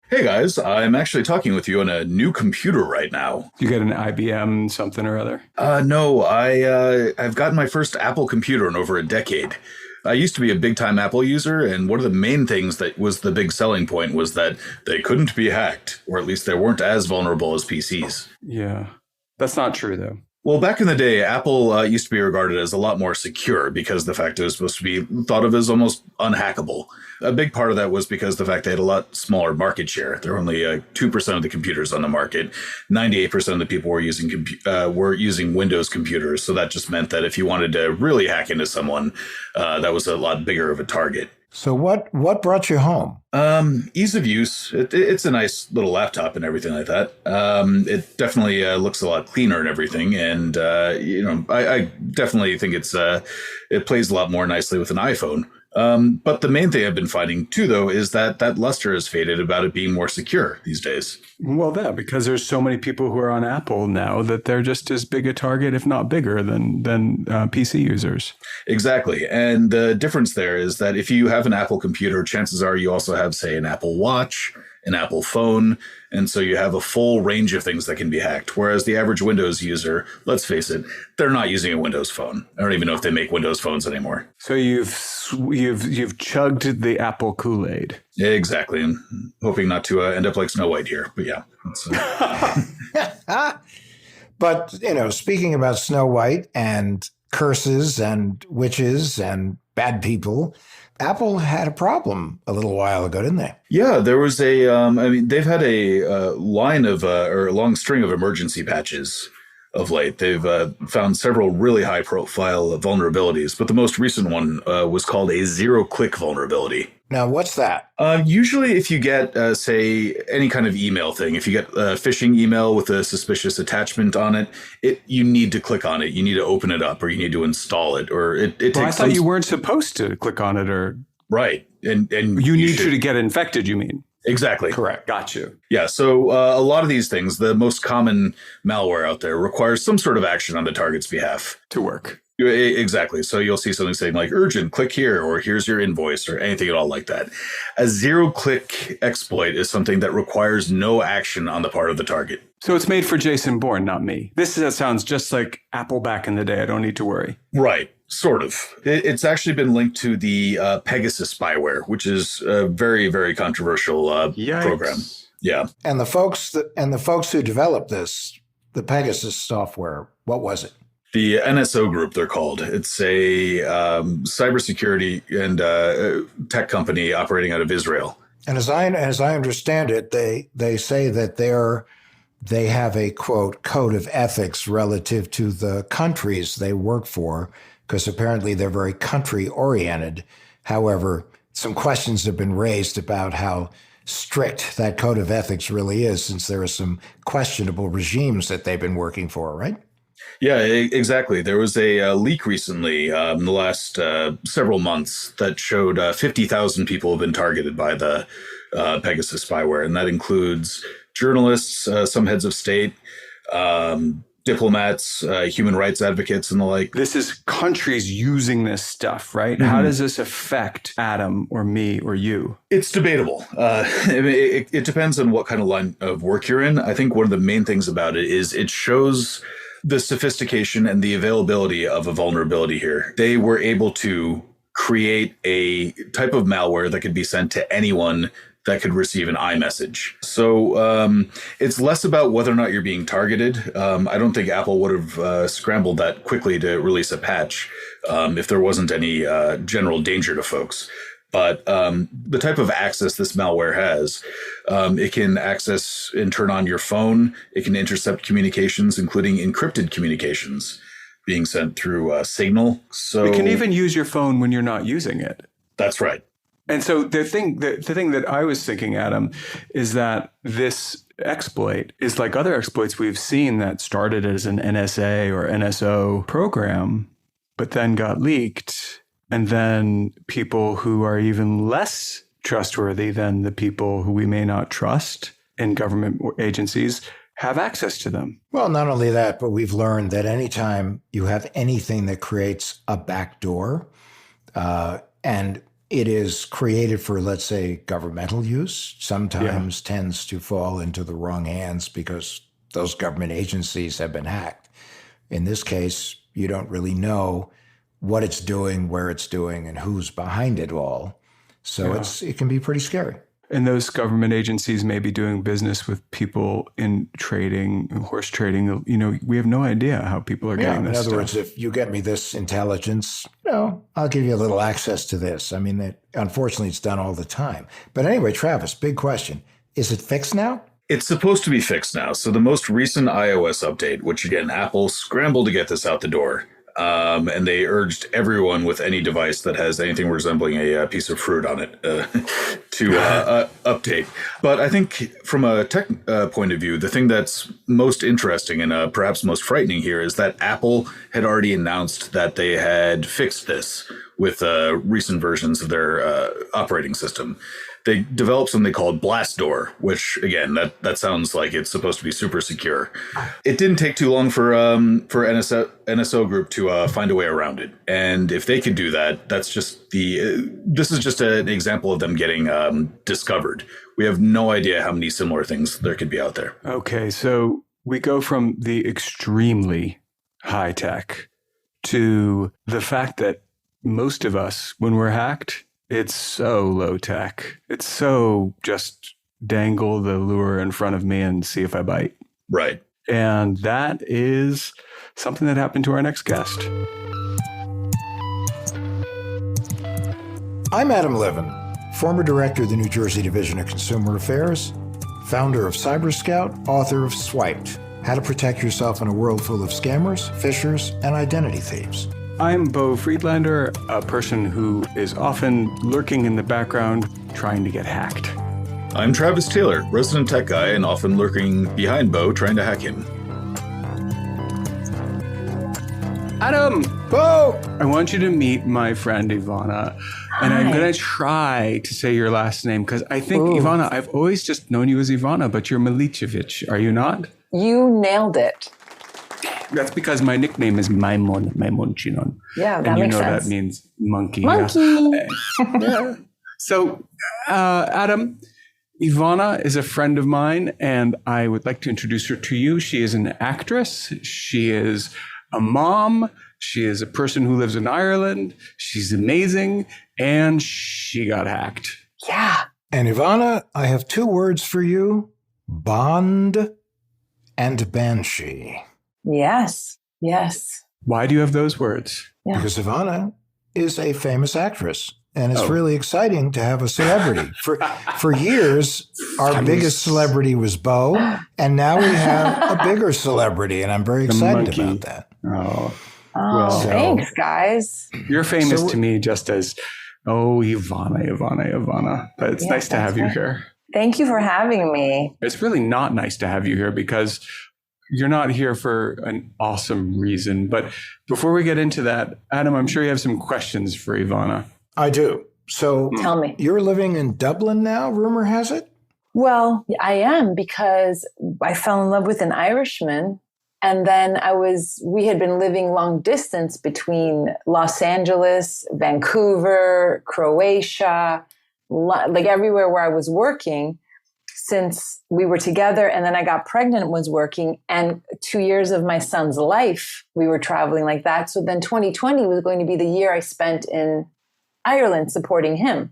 Hey guys, I'm actually talking with you on a new computer right now. You get an IBM something or other. No, I've gotten my first Apple computer in over a decade. I used to be a big time Apple user, and one of the main things that was the big selling point was that they couldn't be hacked, or at least they weren't as vulnerable as PCs. Yeah. That's not true though. Well, back in the day, Apple used to be regarded as a lot more secure because the fact it was supposed to be thought of as almost unhackable. A big part of that was because the fact they had a lot smaller market share. There were only 2% of the computers on the market. 98% of the people were using Windows computers. So that just meant that if you wanted to really hack into someone, that was a lot bigger of a target. So what brought you home? Ease of use. It's a nice little laptop and everything like that. It definitely looks a lot cleaner and everything. And, I definitely think it plays a lot more nicely with an iPhone. But the main thing I've been finding too, though, is that luster has faded about it being more secure these days. Well, because there's so many people who are on Apple now that they're just as big a target, if not bigger, than PC users. Exactly. And the difference there is that if you have an Apple computer, chances are you also have, say, an Apple Watch, an Apple phone. And so you have a full range of things that can be hacked. Whereas the average Windows user, let's face it, they're not using a Windows phone. I don't even know if they make Windows phones anymore. So you've chugged the Apple Kool-Aid. Exactly. And hoping not to end up like Snow White here. But yeah. But, speaking about Snow White and curses and witches and bad people, Apple had a problem a little while ago, didn't they? Yeah, there was they've had a line of, or a long string of emergency patches of late. They've found several really high profile vulnerabilities, but the most recent one was called a zero-click vulnerability. Now, what's that? Usually if you get, say, any kind of email thing, if you get a phishing email with a suspicious attachment on it, you need to click on it. You need to open it up or you need to install it or it takes I thought you weren't supposed to click on it or... Right. And you need to get infected, you mean? Exactly. Correct. Got you. Yeah. So a lot of these things, the most common malware out there requires some sort of action on the target's behalf. To work. Exactly. So you'll see something saying like urgent, click here, or here's your invoice or anything at all like that. A zero-click exploit is something that requires no action on the part of the target. So it's made for Jason Bourne, not me. Sounds just like Apple back in the day. I don't need to worry. Right. Sort of. It's actually been linked to the Pegasus spyware, which is a very, very controversial program. Yeah. And the folks who developed this, the Pegasus software, what was it? The NSO group, they're called. It's a cybersecurity and tech company operating out of Israel. And as I understand it, they say that they have a, quote, code of ethics relative to the countries they work for, because apparently they're very country oriented. However, some questions have been raised about how strict that code of ethics really is, since there are some questionable regimes that they've been working for, right? Yeah, exactly. There was a leak recently in the last several months that showed 50,000 people have been targeted by the Pegasus spyware. And that includes journalists, some heads of state, diplomats, human rights advocates, and the like. This is countries using this stuff, right? Mm-hmm. How does this affect Adam or me or you? It's debatable. It depends on what kind of line of work you're in. I think one of the main things about it is it shows the sophistication and the availability of a vulnerability here. They were able to create a type of malware that could be sent to anyone that could receive an iMessage. So it's less about whether or not you're being targeted. I don't think Apple would have scrambled that quickly to release a patch if there wasn't any general danger to folks. But the type of access this malware has, it can access and turn on your phone. It can intercept communications, including encrypted communications being sent through Signal. So it can even use your phone when you're not using it. That's right. And so the thing that I was thinking, Adam, is that this exploit is like other exploits we've seen that started as an NSA or NSO program, but then got leaked. And then people who are even less trustworthy than the people who we may not trust in government agencies have access to them. Well, not only that, but we've learned that anytime you have anything that creates a backdoor, and it is created for, let's say, governmental use, sometimes tends to fall into the wrong hands because those government agencies have been hacked. In this case, you don't really know what it's doing, where it's doing, and who's behind it all. So it can be pretty scary. And those government agencies may be doing business with people in trading, horse trading. We have no idea how people are getting this stuff. In other words, if you get me this intelligence, I'll give you a little access to this. I mean, unfortunately, it's done all the time. But anyway, Travis, big question. Is it fixed now? It's supposed to be fixed now. So the most recent iOS update, which again, Apple scrambled to get this out the door. And they urged everyone with any device that has anything resembling a piece of fruit on it to update. But I think from a tech point of view, the thing that's most interesting and perhaps most frightening here is that Apple had already announced that they had fixed this with recent versions of their operating system. They developed something called Blastdoor, which, again, that sounds like it's supposed to be super secure. It didn't take too long for NSO Group to find a way around it. And if they could do that, this is just an example of them getting discovered. We have no idea how many similar things there could be out there. Okay, so we go from the extremely high tech to the fact that most of us, when we're hacked, it's so low tech. It's so just dangle the lure in front of me and see if I bite. Right. And that is something that happened to our next guest. I'm Adam Levin, former director of the New Jersey Division of Consumer Affairs, founder of Cyber Scout, author of Swiped, How to Protect Yourself in a World Full of Scammers, Phishers, and Identity Thieves. I'm Bo Friedlander, a person who is often lurking in the background trying to get hacked. I'm Travis Taylor, resident tech guy and often lurking behind Bo trying to hack him. Adam! Bo! I want you to meet my friend Ivana. Hi. And I'm going to try to say your last name because I think, Ivana, I've always just known you as Ivana, but you're Milicevic, are you not? You nailed it. That's because my nickname is Maimonchinon. Yeah, that and makes sense. That means monkey. Monkey. Yeah. So, Adam, Ivana is a friend of mine, and I would like to introduce her to you. She is an actress. She is a mom. She is a person who lives in Ireland. She's amazing, and she got hacked. Yeah. And Ivana, I have two words for you: Bond and Banshee. Yes. Yes. Why do you have those words? Yeah. Because Ivana is a famous actress, and it's really exciting to have a celebrity. For years, our biggest celebrity was Bo, and now we have a bigger celebrity, and I'm very excited about that. Oh, well, thanks, guys. You're famous to me just as, Ivana. But it's nice to have you here. Thank you for having me. It's really not nice to have you here because you're not here for an awesome reason. But before we get into that, Adam, I'm sure you have some questions for Ivana. I do. So tell me. You're living in Dublin now, rumor has it? Well, I am because I fell in love with an Irishman. And then we had been living long distance between Los Angeles, Vancouver, Croatia, like everywhere where I was working since we were together. And then I got pregnant and was working. And 2 years of my son's life, we were traveling like that. So then 2020 was going to be the year I spent in Ireland supporting him.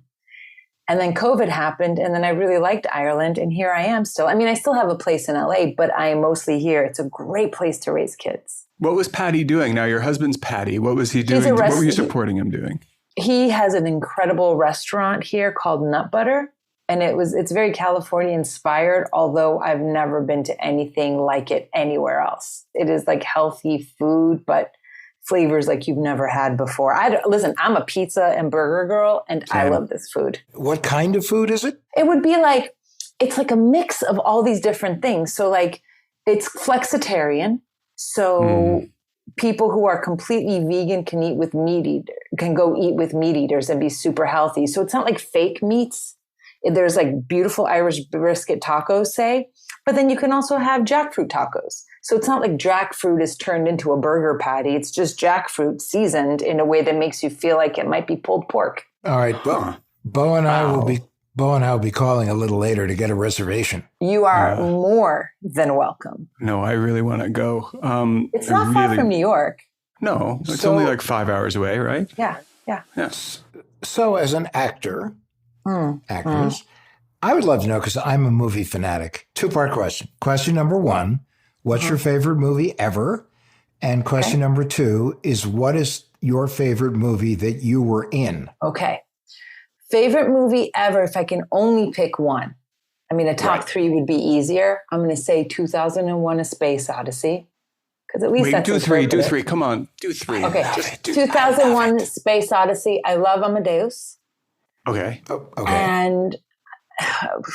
And then COVID happened. And then I really liked Ireland. And here I am still. I mean, I still have a place in LA, but I am mostly here. It's a great place to raise kids. What was Patty doing? Now, your husband's Patty. What was he doing? What were you supporting him doing? He has an incredible restaurant here called Nut Butter. And it's very California inspired, although I've never been to anything like it anywhere else. It is like healthy food, but flavors like you've never had before. Listen, I'm a pizza and burger girl, and I love this food. What kind of food is it? It would be like, it's like a mix of all these different things. So like, it's flexitarian. So people who are completely vegan can go eat with meat eaters and be super healthy. So it's not like fake meats. There's like beautiful Irish brisket tacos, say, but then you can also have jackfruit tacos. So it's not like jackfruit is turned into a burger patty. It's just jackfruit seasoned in a way that makes you feel like it might be pulled pork. All right, Bo and I will be calling a little later to get a reservation. You are more than welcome. No, I really want to go. It's not far from New York. No, it's only like 5 hours away, right? Yeah. Yes. So as an actress, I would love to know, because I'm a movie fanatic. 2-part question. Question number 1, what's your favorite movie ever? And question number 2 is, what is your favorite movie that you were in? Okay. Favorite movie ever, if I can only pick one. I mean, a top 3 would be easier. I'm going to say 2001: A Space Odyssey. Because at least that's do 3. Come on, do 3. Okay. 2001: Space Odyssey. I love Amadeus. Okay. Okay. And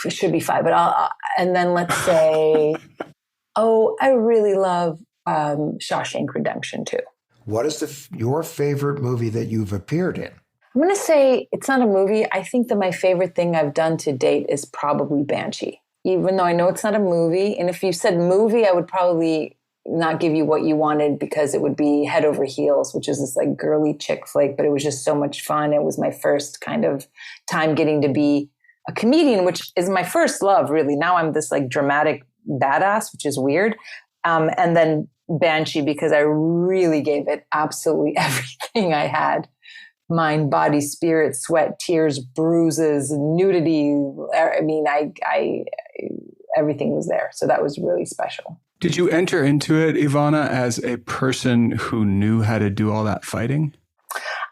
it should be 5, but and then let's say, I really love Shawshank Redemption too. What is your favorite movie that you've appeared in? I'm going to say it's not a movie. I think that my favorite thing I've done to date is probably Banshee, even though I know it's not a movie. And if you said movie, I would probably not give you what you wanted, because it would be Head Over Heels, which is this like girly chick flick, but it was just so much fun. It was my first kind of time getting to be a comedian, which is my first love, really. Now I'm this like dramatic badass, which is weird. And then Banshee, because I really gave it absolutely everything I had. Mind, body, spirit, sweat, tears, bruises, nudity. I mean, I everything was there. So that was really special. Did you enter into it, Ivana, as a person who knew how to do all that fighting?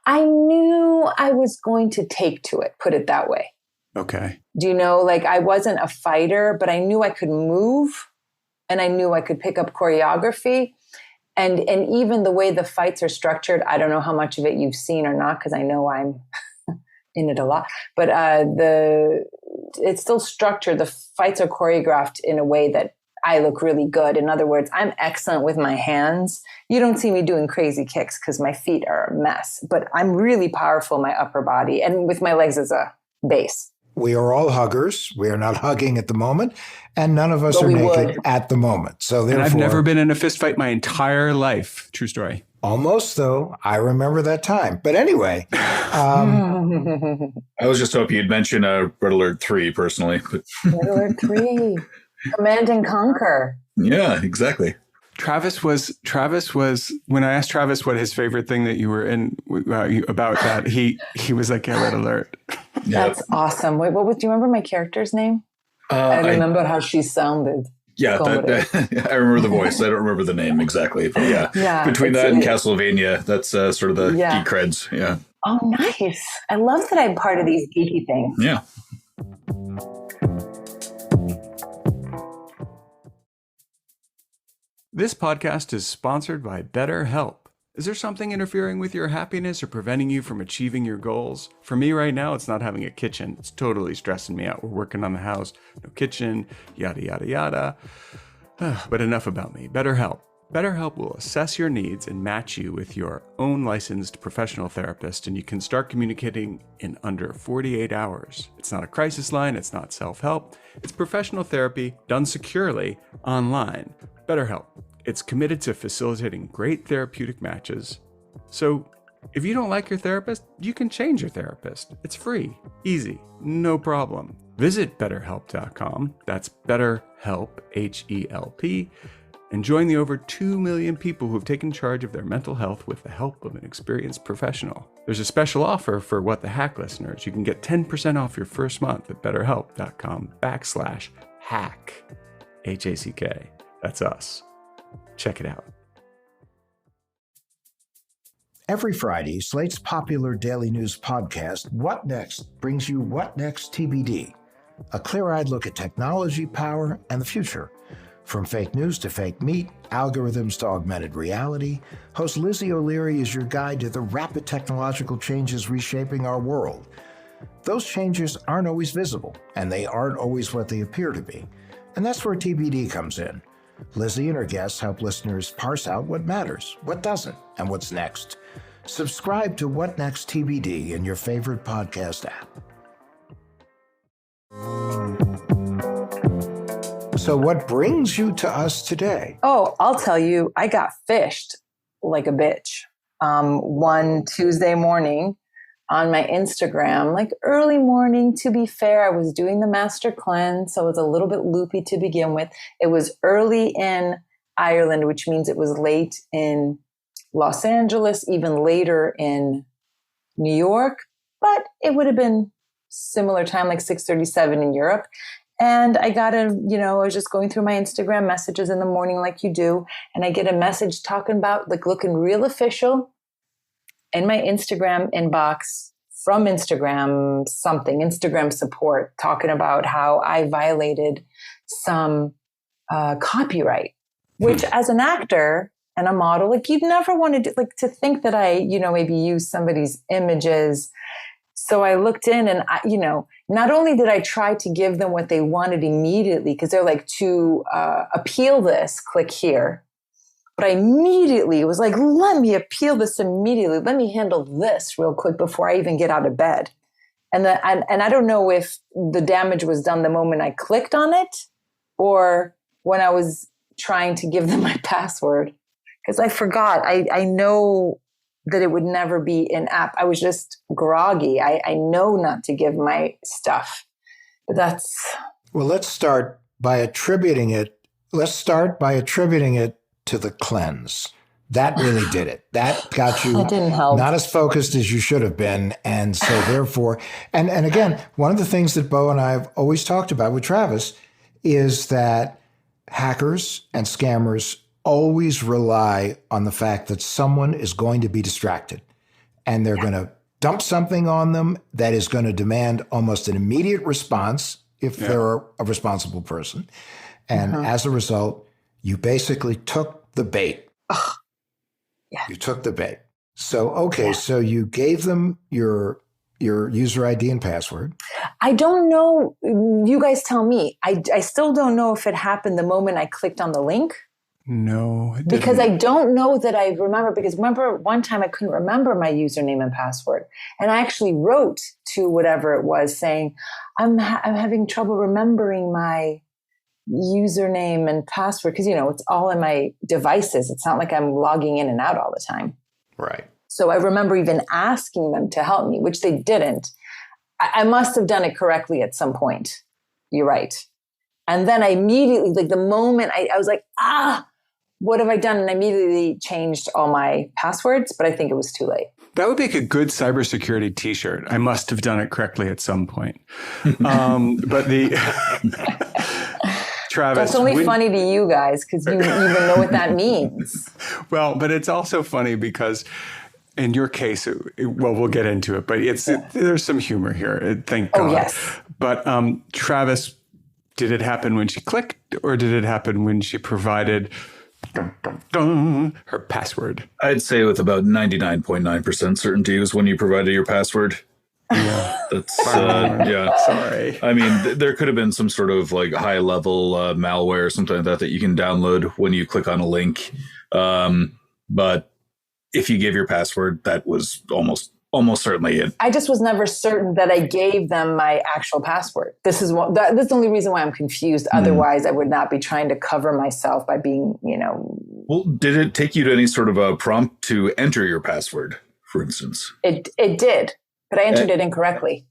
I knew I was going to take to it, put it that way. Okay. Do you know, like I wasn't a fighter, but I knew I could move and I knew I could pick up choreography. And even the way the fights are structured, I don't know how much of it you've seen or not, because I know I'm in it a lot. But it's still structured. The fights are choreographed in a way that I look really good. In other words, I'm excellent with my hands. You don't see me doing crazy kicks because my feet are a mess. But I'm really powerful in my upper body and with my legs as a base. We are all huggers. We are not hugging at the moment, and none of us are naked at the moment. So therefore, and I've never been in a fist fight my entire life. True story. Almost, though. I remember that time. But anyway. I was just hoping you'd mention Red Alert 3 personally. But Red Alert 3. Command and Conquer. Yeah, exactly. Travis was when I asked Travis what his favorite thing that you were in about that, he was like, yeah, Red Alert. That's awesome. Wait, do you remember my character's name? I remember how she sounded. Yeah, I remember the voice. I don't remember the name exactly. But yeah between that and Castlevania, that's sort of the geek creds. Yeah. Oh, nice. I love that I'm part of these geeky things. Yeah. This podcast is sponsored by BetterHelp. Is there something interfering with your happiness or preventing you from achieving your goals? For me right now, it's not having a kitchen. It's totally stressing me out. We're working on the house, no kitchen, yada, yada, yada. But enough about me. BetterHelp. BetterHelp will assess your needs and match you with your own licensed professional therapist, and you can start communicating in under 48 hours. It's not a crisis line. It's not self-help. It's professional therapy done securely online. BetterHelp. It's committed to facilitating great therapeutic matches. So if you don't like your therapist, you can change your therapist. It's free, easy, no problem. Visit BetterHelp.com. That's BetterHelp, H-E-L-P, and join the over 2 million people who've taken charge of their mental health with the help of an experienced professional. There's a special offer for What the Hack listeners. You can get 10% off your first month at BetterHelp.com/hack, H-A-C-K. That's us. Check it out. Every Friday, Slate's popular daily news podcast, What Next, brings you What Next TBD, a clear-eyed look at technology, power, and the future. From fake news to fake meat, algorithms to augmented reality, host Lizzie O'Leary is your guide to the rapid technological changes reshaping our world. Those changes aren't always visible, and they aren't always what they appear to be. And that's where TBD comes in. Lizzie and her guests help listeners parse out what matters, what doesn't, and what's next. Subscribe to What Next TBD in your favorite podcast app. So what brings you to us today? Oh, I'll tell you, I got fished like a bitch. One Tuesday morning, on my Instagram, like early morning. To be fair, I was doing the master cleanse, so it was a little bit loopy to begin with. It was early in Ireland, which means it was late in Los Angeles, even later in New York, but it would have been similar time, like 6:37 in Europe. And I got I was just going through my Instagram messages in the morning like you do, and I get a message talking about, like, looking real official in my Instagram inbox from Instagram support, talking about how I violated some copyright, which as an actor and a model, like, you'd never want to to think that I, maybe use somebody's images. So I looked in and not only did I try to give them what they wanted immediately, because they're like, to appeal this, click here. But I immediately was like, let me appeal this immediately. Let me handle this real quick before I even get out of bed. And I don't know if the damage was done the moment I clicked on it or when I was trying to give them my password, because I forgot. I know that it would never be in app. I was just groggy. I know not to give my stuff. But that's... Well, let's start by attributing it. Let's start by attributing it to the cleanse. That really did it. That got you That didn't help. Not as focused as you should have been. And so therefore, and again, one of the things that Bo and I have always talked about with Travis is that hackers and scammers always rely on the fact that someone is going to be distracted and they're going to dump something on them that is going to demand almost an immediate response if they're a responsible person. And as a result, you basically took the bait. You took the bait. So, okay, so you gave them your user ID and password. I don't know. You guys tell me. I still don't know if it happened the moment I clicked on the link. No, it didn't. Because I don't know that I remember, because remember one time I couldn't remember my username and password. And I actually wrote to whatever it was saying, I'm having trouble remembering my username and password. Because, it's all in my devices. It's not like I'm logging in and out all the time. Right. So I remember even asking them to help me, which they didn't. I must have done it correctly at some point. You're right. And then I immediately, like the moment I was like, what have I done? And I immediately changed all my passwords, but I think it was too late. That would make a good cybersecurity T-shirt. I must have done it correctly at some point. But the Travis, that's only funny to you guys because you even know what that means. Well, but it's also funny because in your case, we'll get into it, but there's some humor here. Thank God. Oh, yes. But Travis, did it happen when she clicked, or did it happen when she provided her password? I'd say with about 99.9% certainty was when you provided your password. Yeah. That's Sorry. I mean, there could have been some sort of like high level malware or something like that you can download when you click on a link. But if you gave your password, that was almost certainly it. I just was never certain that I gave them my actual password. This is that's the only reason why I'm confused. Otherwise, I would not be trying to cover myself by being, Well, did it take you to any sort of a prompt to enter your password, for instance? It did, but I entered it incorrectly.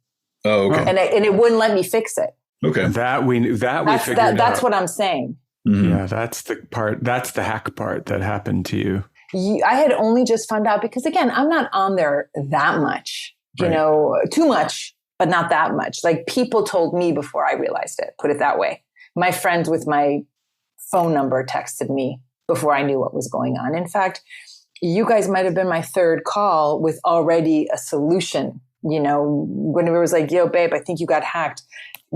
Oh, okay. And it wouldn't let me fix it. Okay. We figured out. That's what I'm saying. Mm-hmm. Yeah, that's the part. That's the hack part that happened to you. I had only just found out because, again, I'm not on there that much, too much, but not that much. Like, people told me before I realized it, put it that way. My friends with my phone number texted me before I knew what was going on. In fact, you guys might have been my third call with already a solution. When it was like, yo, babe, I think you got hacked.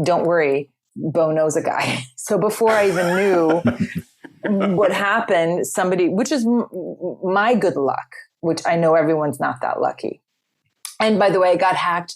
Don't worry. Bo knows a guy. So before I even knew what happened, somebody, which is my good luck, which I know everyone's not that lucky. And by the way, I got hacked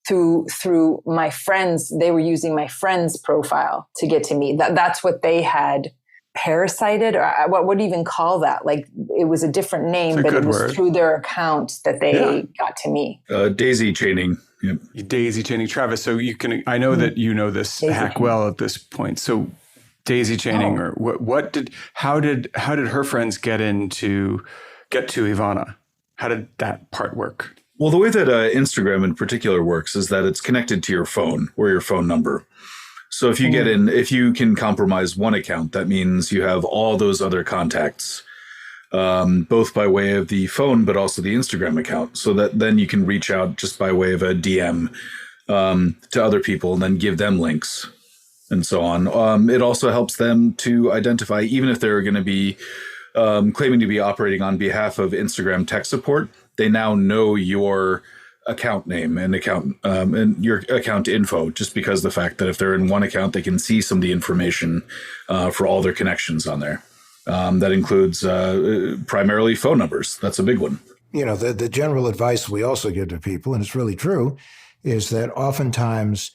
through my friends. They were using my friend's profile to get to me. That's what they had parasited, or what do you even call that? Like, it was a different name, but it was through their account that they got to me. Daisy chaining. Yep. Daisy chaining. Travis, so I know that you know this hack well at this point. So daisy chaining, or how did her friends get to Ivana? How did that part work? Well, the way that Instagram in particular works is that it's connected to your phone or your phone number. So if you get in, if you can compromise one account, that means you have all those other contacts, both by way of the phone, but also the Instagram account. So that then you can reach out just by way of a DM to other people and then give them links and so on. It also helps them to identify, even if they're going to be claiming to be operating on behalf of Instagram tech support, they now know your account name and your account info, just because the fact that if they're in one account, they can see some of the information for all their connections on there. That includes primarily phone numbers. That's a big one. You know, the general advice we also give to people, and it's really true, is that oftentimes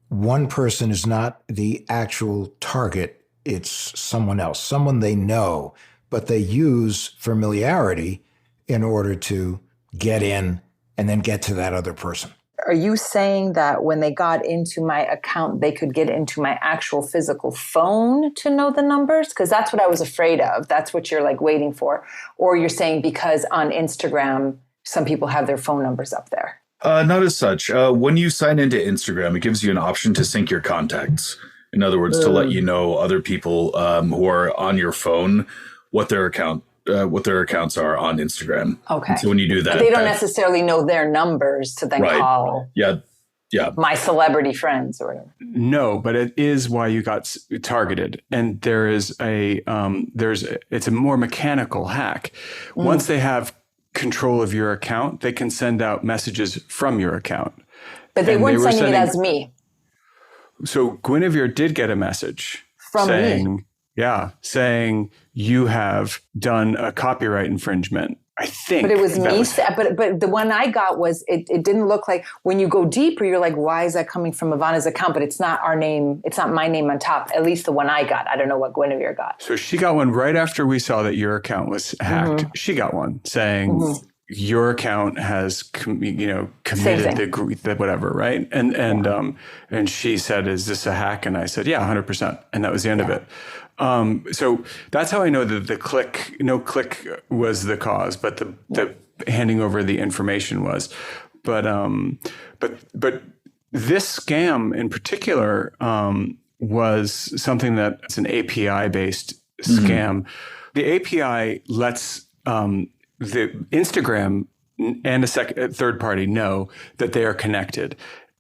one person is not the actual target. It's someone else, someone they know, but they use familiarity in order to get in and then get to that other person. Are you saying that when they got into my account, they could get into my actual physical phone to know the numbers? Because that's what I was afraid of. That's what you're like waiting for. Or you're saying because on Instagram, some people have their phone numbers up there. Not as such. When you sign into Instagram, it gives you an option to sync your contacts. In other words, to let you know other people who are on your phone what their accounts are on Instagram. Okay. So when you do that, but they don't necessarily know their numbers to then call. Yeah. My celebrity friends or whatever. No, but it is why you got targeted. And there is it's a more mechanical hack. Once they have control of your account, they can send out messages from your account. But they weren't sending it as me. So Guinevere did get a message from saying, me. Yeah, saying you have done a copyright infringement. I think. But it was me. But the one I got was, it didn't look like, when you go deeper, you're like, why is that coming from Ivana's account? But it's not our name. It's not my name on top, at least the one I got. I don't know what Guinevere got. So she got one right after we saw that your account was hacked. Mm-hmm. She got one saying your account has, committed the whatever, right? And she said, is this a hack? And I said, yeah, 100%. And that was the end of it. So that's how I know that no click was the cause, but the handing over the information was. But this scam in particular was something that it's an API based scam. The API lets the Instagram and a third party know that they are connected.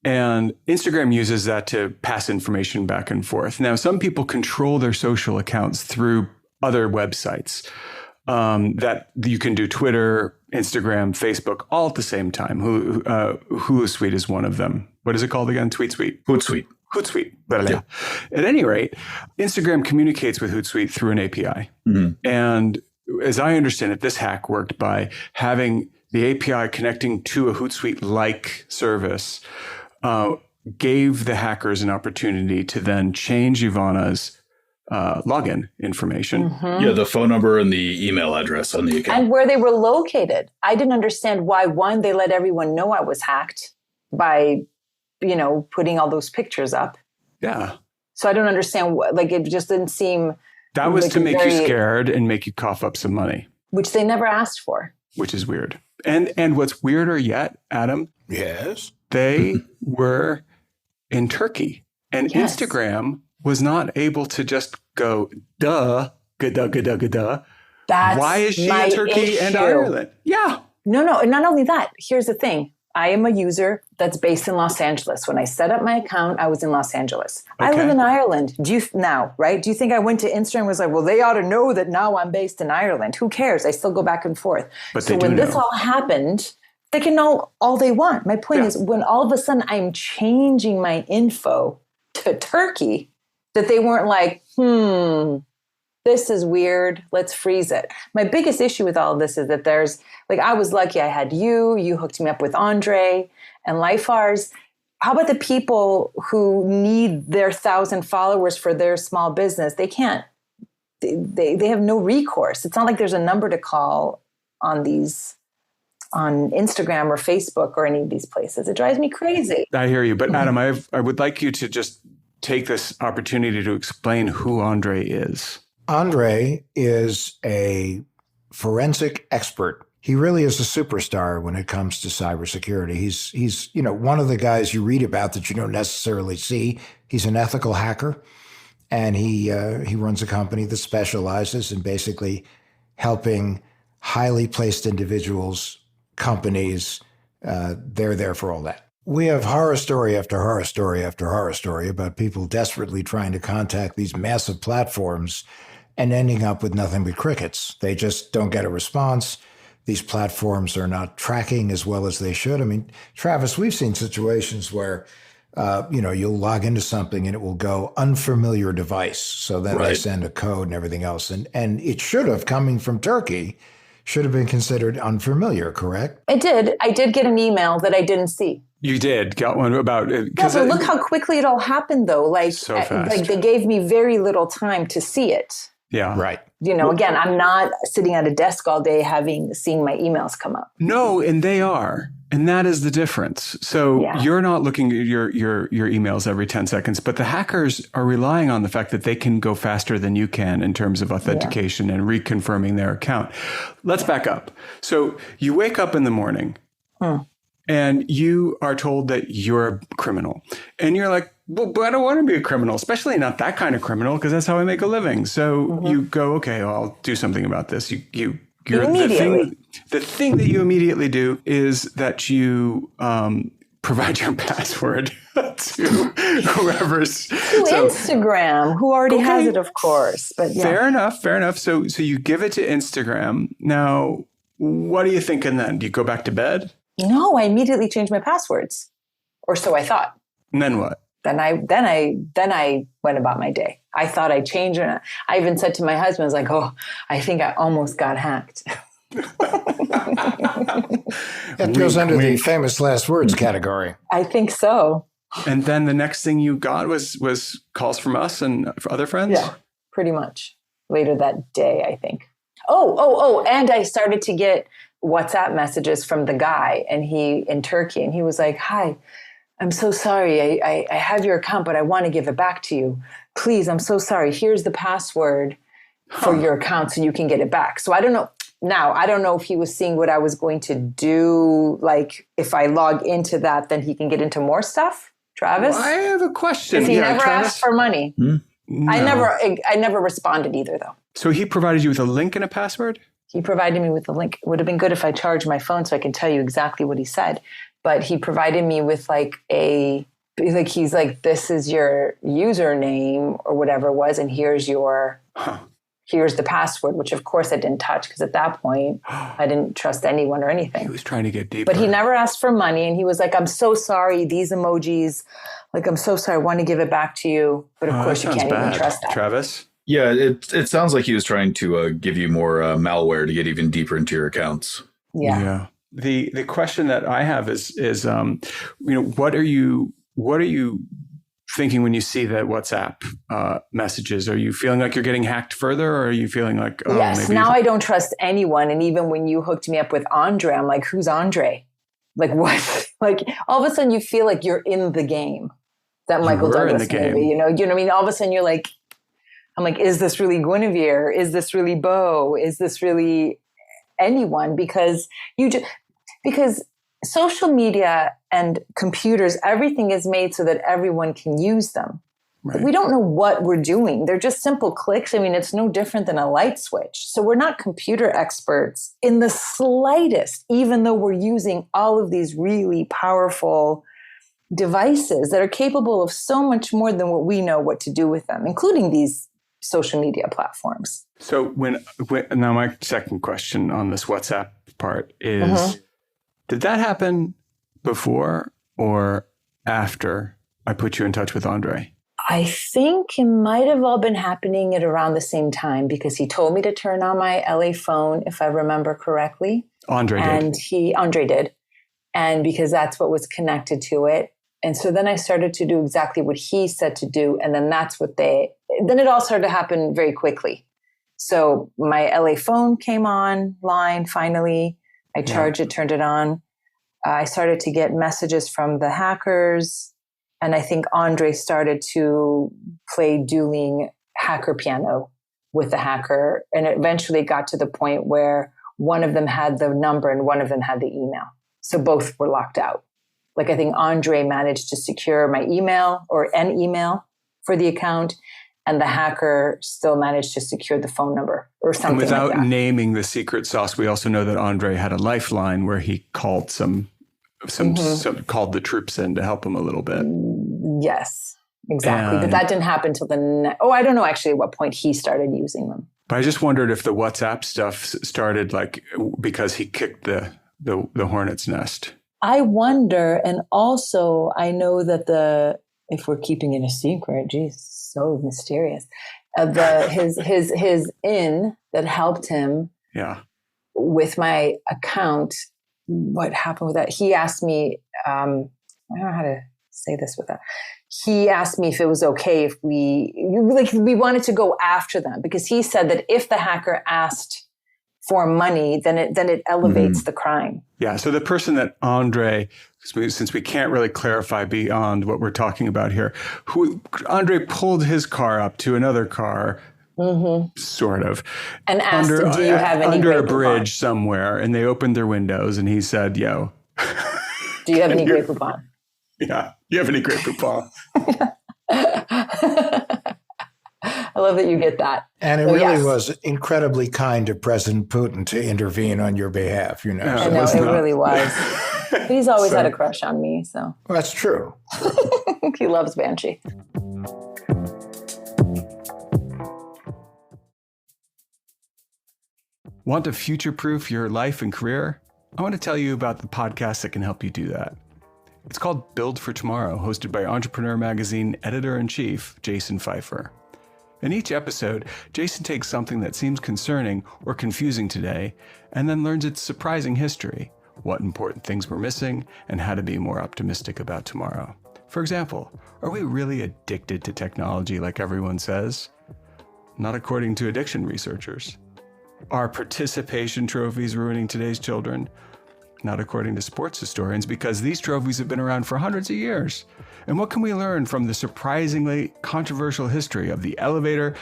And Instagram uses that to pass information back and forth. Now, some people control their social accounts through other websites that you can do Twitter, Instagram, Facebook, all at the same time. Hootsuite is one of them. What is it called again? Hootsuite. Yeah. At any rate, Instagram communicates with Hootsuite through an API. Mm-hmm. And as I understand it, this hack worked by having the API connecting to a Hootsuite-like service, gave the hackers an opportunity to then change Ivana's login information. Mm-hmm. Yeah, the phone number and the email address on the account. And where they were located. I didn't understand why, one, they let everyone know I was hacked by, putting all those pictures up. Yeah. So I don't understand, it just didn't seem... That was to make you scared and make you cough up some money. Which they never asked for. Which is weird. And what's weirder yet, Adam? Yes. They were in Turkey, and Instagram was not able to just go, duh. That's why is she in Turkey and Ireland? Yeah. No. And not only that, here's the thing. I am a user that's based in Los Angeles. When I set up my account, I was in Los Angeles. Okay. I live in Ireland. Do you think I went to Instagram and was like, well, they ought to know that now I'm based in Ireland. Who cares? I still go back and forth. But so when this all happened, they can know all they want. My point is, when all of a sudden I'm changing my info to Turkey, that they weren't like, this is weird. Let's freeze it. My biggest issue with all of this is that there's, I was lucky I had you hooked me up with Andre and Lifears. How about the people who need their 1,000 followers for their small business? They can't, they have no recourse. It's not like there's a number to call on Instagram or Facebook or any of these places. It drives me crazy. I hear you. But Adam, I would like you to just take this opportunity to explain who Andre is. Andre is a forensic expert he really is a superstar when it comes to cybersecurity. He's one of the guys you read about that you don't necessarily see. He's an ethical hacker, and he runs a company that specializes in basically helping highly placed individuals, companies. They're there for all that. We have horror story after horror story after horror story about people desperately trying to contact these massive platforms and ending up with nothing but crickets. They just don't get a response. These platforms are not tracking as well as they should. I mean, Travis, we've seen situations where, you'll log into something and it will go unfamiliar device. So then they send a code and everything else. And it should have, coming from Turkey, should have been considered unfamiliar, correct? It did. I did get an email that I didn't see. You did got one about it. Yeah, but look how quickly it all happened, though. So fast. Like they gave me very little time to see it. Yeah. Right. Again, I'm not sitting at a desk all day seeing my emails come up. No, and they are. And that is the difference. So you're not looking at your emails every 10 seconds, but the hackers are relying on the fact that they can go faster than you can in terms of authentication and reconfirming their account. Let's back up. So you wake up in the morning and you are told that you're a criminal. And you're like, well, but I don't want to be a criminal, especially not that kind of criminal, because that's how I make a living. So you go, okay, well, I'll do something about this. You're the thing that you immediately do is that you provide your password to whoever's Instagram, who already has it, of course. But fair enough. So you give it to Instagram. Now, what are you thinking then? Do you go back to bed? No, I immediately changed my passwords, or so I thought. And then what? Then I went about my day. I thought I changed it. I even said to my husband, I was like, "Oh, I think I almost got hacked." That goes under the famous last words category. I think so. And then the next thing you got was calls from us and other friends? Yeah, pretty much. Later that day, I think. Oh, and I started to get WhatsApp messages from the guy in Turkey, and he was like, "Hi, I'm so sorry. I have your account, but I want to give it back to you. Please, I'm so sorry. Here's the password for your account so you can get it back." So I don't know. Now, I don't know if he was seeing what I was going to do. Like, if I log into that, then he can get into more stuff. Travis? Well, I have a question. Because he never asked for money. No. I never responded either, though. So he provided you with a link and a password? He provided me with the link. It would have been good if I charged my phone so I can tell you exactly what he said. But he provided me with he's like, this is your username or whatever it was, and here's the password, which of course I didn't touch because at that point I didn't trust anyone or anything. He was trying to get deeper. But he never asked for money, and he was like, "I'm so sorry, these emojis, like, I'm so sorry, I want to give it back to you." But of course you can't even trust that. Travis? Yeah, it sounds like he was trying to give you more malware to get even deeper into your accounts. Yeah. The question that I have is what are you thinking when you see that WhatsApp messages? Are you feeling like you're getting hacked further, or are you feeling like, yes, maybe now I don't trust anyone. And even when you hooked me up with Andre, I'm like, who's Andre? Like, what? Like, all of a sudden you feel like you're in the game. That Michael Douglas movie, you know what I mean? All of a sudden you're like, I'm like, is this really Guinevere? Is this really Bo? Is this really anyone? Because social media and computers, everything is made so that everyone can use them. Right. We don't know what we're doing. They're just simple clicks. I mean, it's no different than a light switch. So we're not computer experts in the slightest, even though we're using all of these really powerful devices that are capable of so much more than what we know what to do with them, including these social media platforms. So when now my second question on this WhatsApp part is, did that happen before or after I put you in touch with Andre? I think it might have all been happening at around the same time, because he told me to turn on my LA phone, if I remember correctly. Andre did. And because that's what was connected to it. And so then I started to do exactly what he said to do. And then then it all started to happen very quickly. So my LA phone came online finally. I charged it, turned it on. I started to get messages from the hackers. And I think Andre started to play dueling hacker piano with the hacker. And it eventually got to the point where one of them had the number and one of them had the email. So both were locked out. Like I think Andre managed to secure my email or an email for the account, and the hacker still managed to secure the phone number or something. And without like that. naming the secret sauce, we also know that Andre had a lifeline where he called some called the troops in to help him a little bit. Yes, exactly. But that didn't happen till I don't know actually at what point he started using them. But I just wondered if the WhatsApp stuff started like because he kicked the hornet's nest. I wonder, and also I know that if we're keeping it a secret, geez, so mysterious. His in that helped him with my account. What happened with that? He asked me, I don't know how to say this with that. He asked me if it was okay if we wanted to go after them, because he said that if the hacker asked for money, then it elevates the crime. Yeah. So the person that Andre, since we can't really clarify beyond what we're talking about here, Andre pulled his car up to another car, sort of, and asked, "Do you have any under Grey a bridge Poupon? somewhere?" And they opened their windows, and he said, "Yo, do you have any Grey Poupon?" Yeah, you have any Grey Poupon? I love that you get that. And it really was incredibly kind of President Putin to intervene on your behalf, you know. I know, it really was. But he's always had a crush on me, so. Well, that's true. He loves Banshee. Want to future-proof your life and career? I want to tell you about the podcast that can help you do that. It's called Build for Tomorrow, hosted by Entrepreneur Magazine editor-in-chief Jason Pfeiffer. In each episode, Jason takes something that seems concerning or confusing today and then learns its surprising history, what important things we're missing, and how to be more optimistic about tomorrow. For example, are we really addicted to technology like everyone says? Not according to addiction researchers. Are participation trophies ruining today's children? Not according to sports historians, because these trophies have been around for hundreds of years. And what can we learn from the surprisingly controversial history of the elevator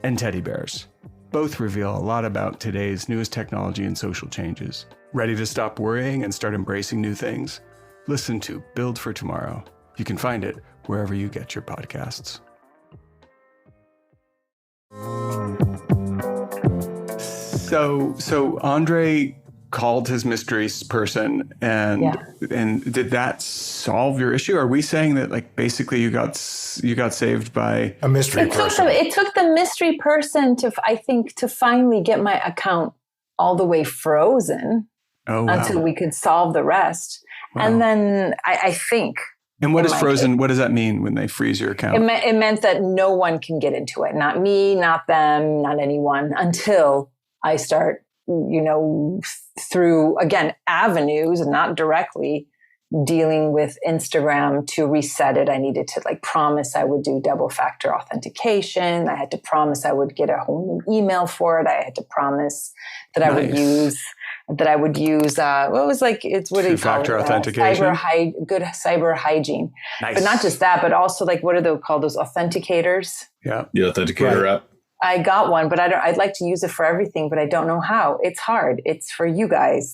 and teddy bears? Both reveal a lot about today's newest technology and social changes. Ready to stop worrying and start embracing new things? Listen to Build for Tomorrow. You can find it wherever you get your podcasts. So Andre called his mystery person, and did that solve your issue? Are we saying that like basically you got saved by a mystery person? It took the mystery person to finally get my account all the way frozen until we could solve the rest. Wow. And then I think. And what is frozen? What does that mean when they freeze your account? It meant that no one can get into it. Not me, not them, not anyone, until I start, through, again, avenues and not directly dealing with Instagram to reset it. I needed to promise I would do double factor authentication. I had to promise I would get a whole new email for it. I had to promise that I would use two-factor authentication, good cyber hygiene. Nice. But not just that, but also what are they called? Those authenticators. Yeah. The authenticator app. I got one, but I'd like to use it for everything, but I don't know how. It's hard. It's for you guys.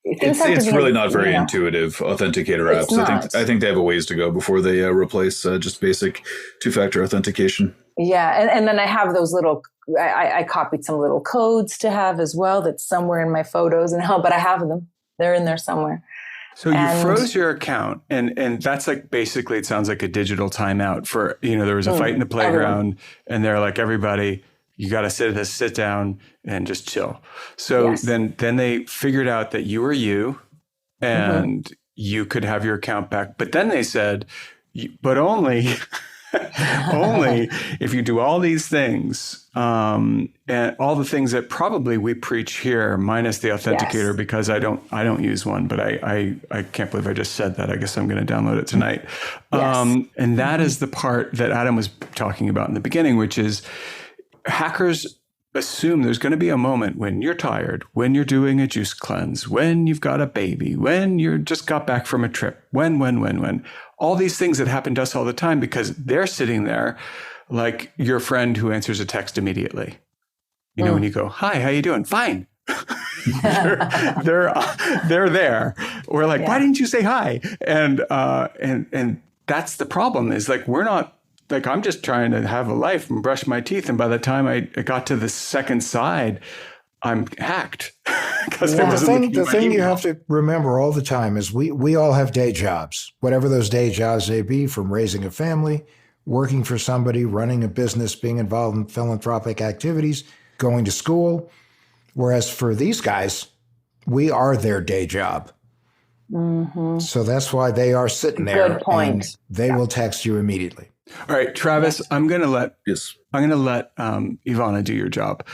It's really not very intuitive, authenticator apps. I think they have a ways to go before they replace just basic two-factor authentication. Yeah. And then I have those little, I copied some little codes to have as well. That's somewhere in my photos but I have them. They're in there somewhere. So you froze your account, and that's basically, it sounds like a digital timeout for, there was a fight in the playground, and they're like, everybody, you got to sit down and just chill. So then they figured out that you were you, and you could have your account back. But then they said, but only if you do all these things, and all the things that probably we preach here, minus the authenticator, because I don't use one, but I can't believe I just said that. I guess I'm going to download it tonight. And that is the part that Adam was talking about in the beginning, which is hackers assume there's going to be a moment when you're tired, when you're doing a juice cleanse, when you've got a baby, when you just got back from a trip, when. All these things that happen to us all the time, because they're sitting there like your friend who answers a text immediately. When you go, hi, how you doing? Fine. they're there. We're like, why didn't you say hi? And that's the problem is like, we're not, like, I'm just trying to have a life and brush my teeth. And by the time I got to the second side, I'm hacked. The thing you have to remember all the time is we all have day jobs, whatever those day jobs may be, from raising a family, working for somebody, running a business, being involved in philanthropic activities, going to school. Whereas for these guys, we are their day job. Mm-hmm. So that's why they are sitting there. Good point. And they will text you immediately. All right, Travis, I'm going to let Ivana do your job.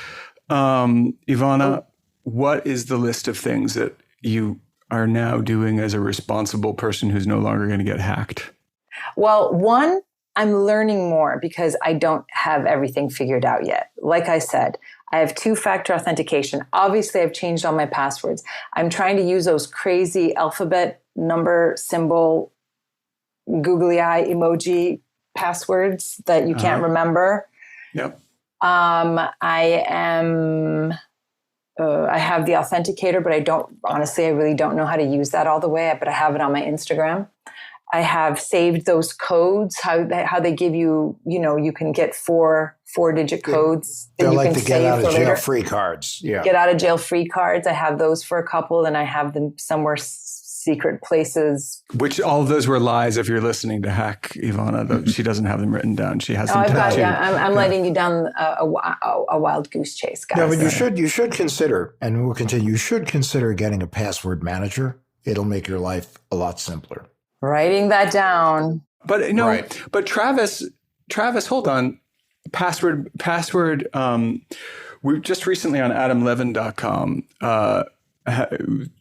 Ivana, what is the list of things that you are now doing as a responsible person who's no longer going to get hacked? Well, one, I'm learning more because I don't have everything figured out yet. Like I said, I have two-factor authentication. Obviously, I've changed all my passwords. I'm trying to use those crazy alphabet, number, symbol, googly eye emoji passwords that you can't remember. Yep. I have the authenticator, but I really don't know how to use that all the way, but I have it on my Instagram. I have saved those codes, how they give you, you can get four-digit codes that They're you like can the save get out of for jail later. free cards. Yeah. Get out of jail free cards. I have those for a couple, and I have them somewhere secret places. Which all of those were lies if you're listening to Hack Ivana, though she doesn't have them written down. She has them tattooed. I'm letting you down a wild goose chase, guys. No, but you should consider, and we'll continue, you should consider getting a password manager. It'll make your life a lot simpler. Writing that down. But no, right. But Travis, hold on. Password. We just recently on adamlevin.com, I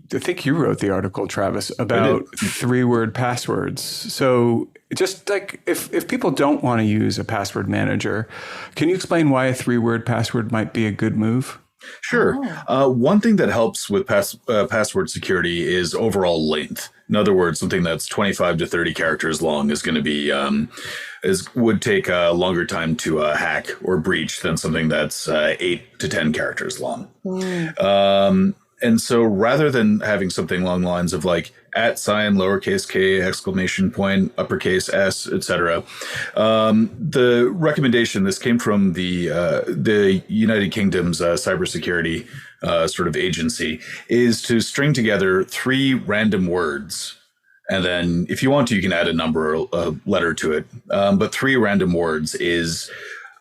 think you wrote the article, Travis, about 3-word passwords. So just like if people don't want to use a password manager, can you explain why a 3-word password might be a good move? Sure. One thing that helps with password security is overall length. In other words, something that's 25 to 30 characters long is going to be would take a longer time to hack or breach than something that's 8 to 10 characters long. And so rather than having something along the lines of like @ lowercase k, exclamation point, uppercase S, etc., the recommendation, this came from the United Kingdom's cybersecurity sort of agency, is to string together 3 random words. And then if you want to, you can add a number or a letter to it. But 3 random words is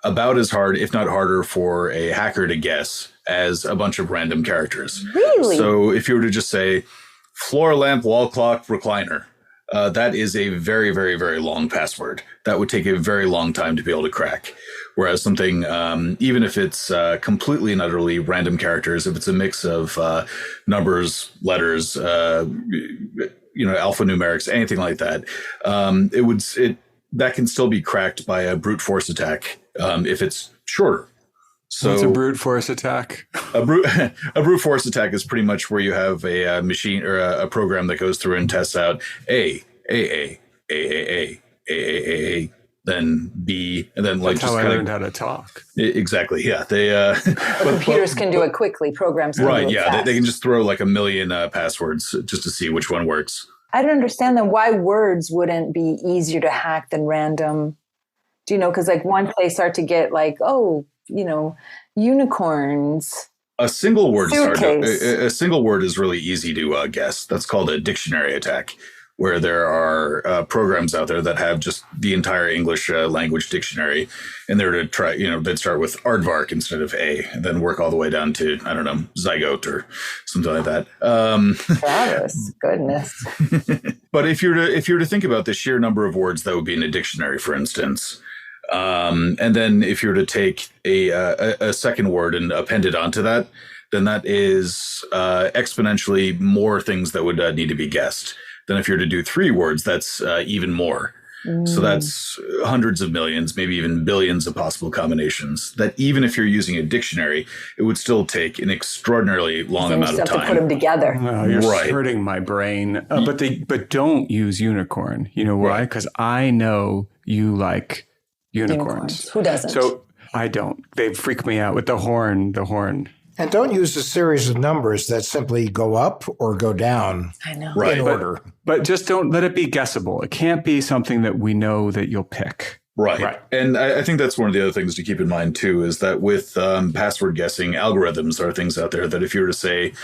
about as hard, if not harder, for a hacker to guess as a bunch of random characters. Really? So if you were to just say floor lamp, wall clock, recliner, that is a very, very, very long password. That would take a very long time to be able to crack. Whereas something, even if it's completely and utterly random characters, if it's a mix of numbers, letters, alphanumerics, anything like that, that can still be cracked by a brute force attack if it's shorter. So what's a brute force attack? A brute force attack is pretty much where you have a machine or a program that goes through and tests out A, then B, and then like that's just how I learned how to talk. Exactly. Yeah. They computers can do it quickly. Programs can do it fast. They can just throw like a million passwords just to see which one works. I don't understand then why words wouldn't be easier to hack than random. Do you know? Because like once they start to get like, unicorns. A single word Suitcase. a single word is really easy to guess. That's called a dictionary attack, where there are programs out there that have just the entire English language dictionary, and they're to try, they'd start with aardvark instead of A, and then work all the way down to, I don't know, zygote or something like that. Travis, goodness. But if you're to think about the sheer number of words that would be in a dictionary, for instance, and then if you're to take a second word and append it onto that, then that is exponentially more things that would need to be guessed. Then if you're to do 3 words, that's even more. So that's hundreds of millions, maybe even billions of possible combinations that even if you're using a dictionary, it would still take an extraordinarily long amount of time to put them together. Oh, you're hurting my brain. But don't use unicorn. You know why? Because I know you like unicorns. Who doesn't? So I don't. They freak me out with the horn. And don't use a series of numbers that simply go up or go down I know. Right. in order. But just don't let it be guessable. It can't be something that we know that you'll pick. Right. And I think that's one of the other things to keep in mind, too, is that with password guessing, algorithms are things out there that if you were to say,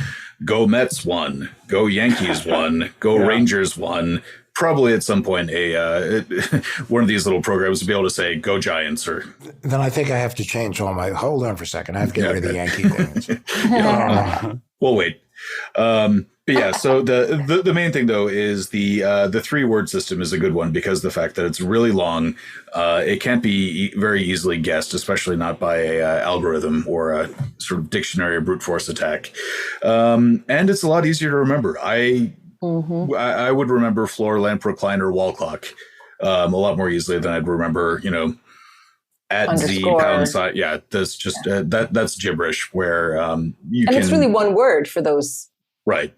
go Mets 1, go Yankees 1, go Rangers 1, probably at some point one of these little programs would be able to say, go Giants. Or Then I think I have to change all my, hold on for a second. I have to get rid of the Yankee things. We'll wait. But yeah, so the main thing, though, is the 3-word system is a good one because the fact that it's really long, it can't be very easily guessed, especially not by a algorithm or a sort of dictionary or brute force attack. And it's a lot easier to remember. I would remember floor, lamp, recliner, wall clock a lot more easily than I'd remember, at Z pound sign. Yeah, that's just that's gibberish where it's really one word for those right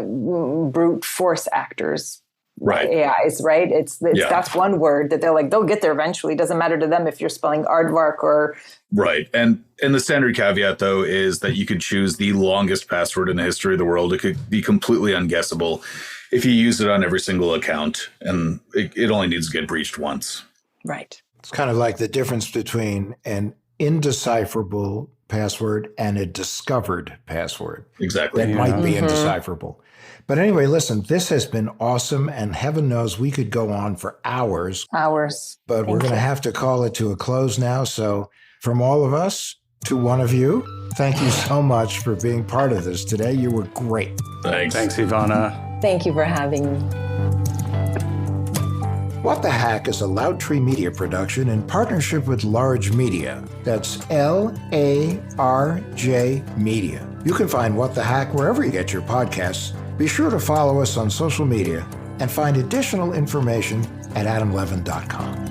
brute force actors, right? AIs, right? It's that's one word that they'll get there eventually. It doesn't matter to them if you're spelling aardvark or right. And the standard caveat, though, is that you could choose the longest password in the history of the world. It could be completely unguessable if you use it on every single account, and it only needs to get breached once. Right. It's kind of like the difference between an indecipherable password and a discovered password. Exactly. That might be indecipherable. But anyway, listen, this has been awesome, and heaven knows we could go on for hours. But we're going to have to call it to a close now. So from all of us to one of you, thank you so much for being part of this today. You were great. Thanks, Ivana. Thank you for having me. What the Hack is a Loudtree Media production in partnership with Large Media. That's LARJ Media. You can find What the Hack wherever you get your podcasts. Be sure to follow us on social media and find additional information at adamlevin.com.